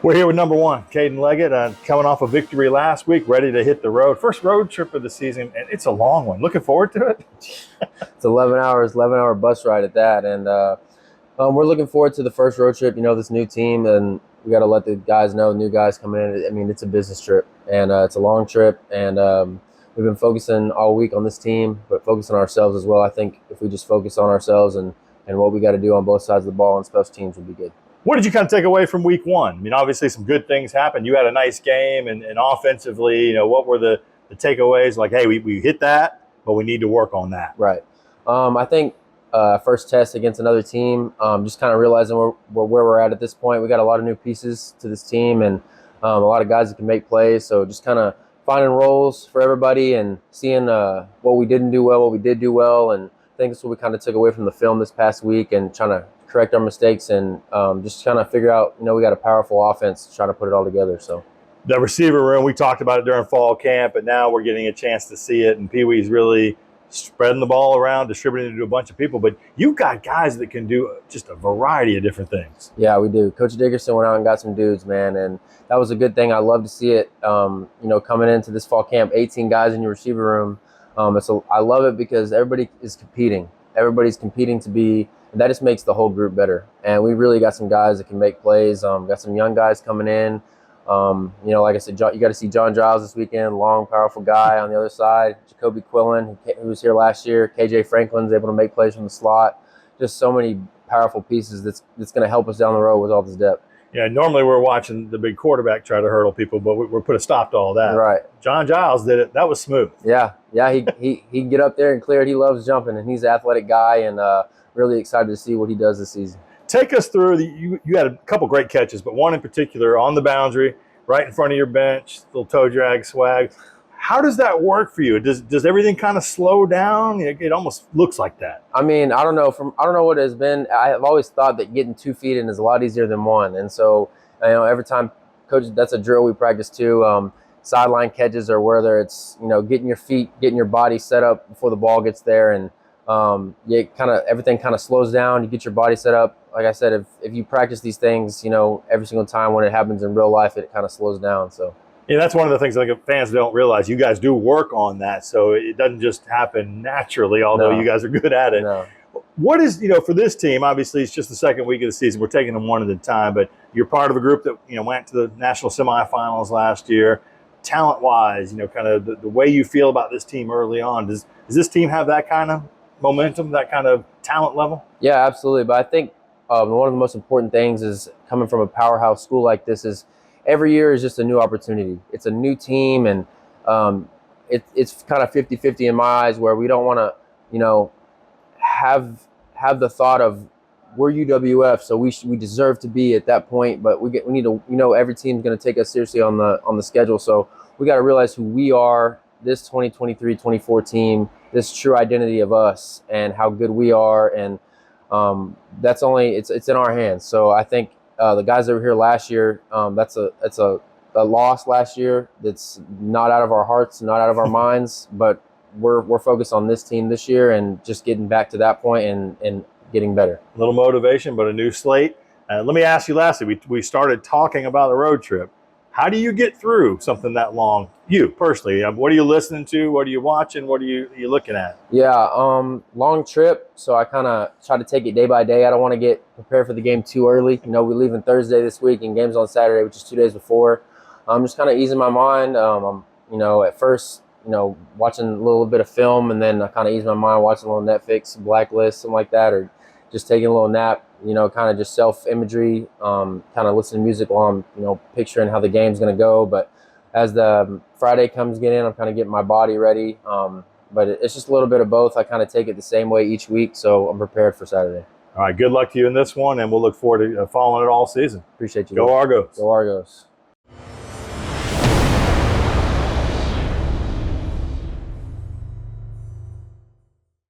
We're here with number one, Caden Leggett, coming off a victory last week, ready to hit the road. First road trip of the season, and it's a long one. Looking forward to it? It's 11 hours, 11-hour bus ride at that. And we're looking forward to the first road trip, this new team. And we got to let the guys know, new guys coming in. I mean, it's a business trip, and it's a long trip. And we've been focusing all week on this team, but focusing on ourselves as well. I think if we just focus on ourselves and what we got to do on both sides of the ball and special teams would be good. What did you kind of take away from week one? I mean, obviously some good things happened. You had a nice game, and offensively, what were the takeaways? Like, hey, we hit that, but we need to work on that. Right. I think first test against another team, just kind of realizing where we're at this point. We got a lot of new pieces to this team, and a lot of guys that can make plays. So just kind of finding roles for everybody and seeing what we didn't do well, what we did do well, and I think that's what we kind of took away from the film this past week, and trying to correct our mistakes and just trying to figure out, we got a powerful offense, trying to put it all together. So the receiver room, we talked about it during fall camp, but now we're getting a chance to see it, and Pee Wee's really spreading the ball around, distributing it to a bunch of people. But you've got guys that can do just a variety of different things. Yeah, we do. Coach Dickerson went out and got some dudes, man, and that was a good thing. I love to see it, coming into this fall camp, 18 guys in your receiver room. I love it because everybody is competing. Everybody's competing to be. That just makes the whole group better. And we really got some guys that can make plays. Got some young guys coming in. Like I said, you got to see John Giles this weekend, long, powerful guy on the other side. Jacoby Quillen, who was here last year. KJ Franklin's able to make plays from the slot. Just so many powerful pieces that's going to help us down the road with all this depth. Yeah, normally we're watching the big quarterback try to hurdle people, but we're put a stop to all that. Right. John Giles did it. That was smooth. Yeah. He can get up there and clear it. He loves jumping, and he's an athletic guy, and really excited to see what he does this season. Take us through you had a couple great catches, but one in particular on the boundary, right in front of your bench, little toe drag swag. How does that work for you? Does everything kind of slow down? It almost looks like that. I mean, I don't know what it has been. I've always thought that getting 2 feet in is a lot easier than one, and so every time, coach, that's a drill we practice too. Sideline catches, or whether it's getting your feet, getting your body set up before the ball gets there, and everything kind of slows down. You get your body set up. Like I said, if you practice these things, every single time when it happens in real life, it kind of slows down. So yeah, that's one of the things like fans don't realize. You guys do work on that, so it doesn't just happen naturally. Although you guys are good at it. No. What is for this team? Obviously, it's just the second week of the season. We're taking them one at a time, but you're part of a group that went to the national semifinals last year. Talent-wise, kind of the way you feel about this team early on. Does this team have that kind of momentum, that kind of talent level? Yeah, absolutely. But I think one of the most important things is coming from a powerhouse school like this is every year is just a new opportunity. It's a new team, and it's kind of 50-50 in my eyes, where we don't want to, have the thought of we're UWF, so we deserve to be at that point. But we need to, every team's going to take us seriously on the schedule. So we got to realize who we are. This 2023-24 team, this true identity of us and how good we are, and that's it's in our hands. So I think the guys that were here last year, that's a loss last year. That's not out of our hearts, not out of our minds, but we're focused on this team this year and just getting back to that point and getting better. A little motivation, but a new slate. Let me ask you lastly, we started talking about the road trip. How do you get through something that long? You personally, what are you listening to? What are you watching? What are you looking at? Yeah, long trip. So I kind of try to take it day by day. I don't want to get prepared for the game too early. We're leaving Thursday this week and game's on Saturday, which is 2 days before. I'm just kind of easing my mind. At first, watching a little bit of film, and then I kind of ease my mind watching a little Netflix, Blacklist, something like that, or just taking a little nap. Kind of just self-imagery, kind of listening to music while I'm, picturing how the game's going to go. But as the Friday comes in, I'm kind of getting my body ready. But it's just a little bit of both. I kind of take it the same way each week, so I'm prepared for Saturday. All right, good luck to you in this one, and we'll look forward to following it all season. Appreciate you. Go Argos. Go Argos.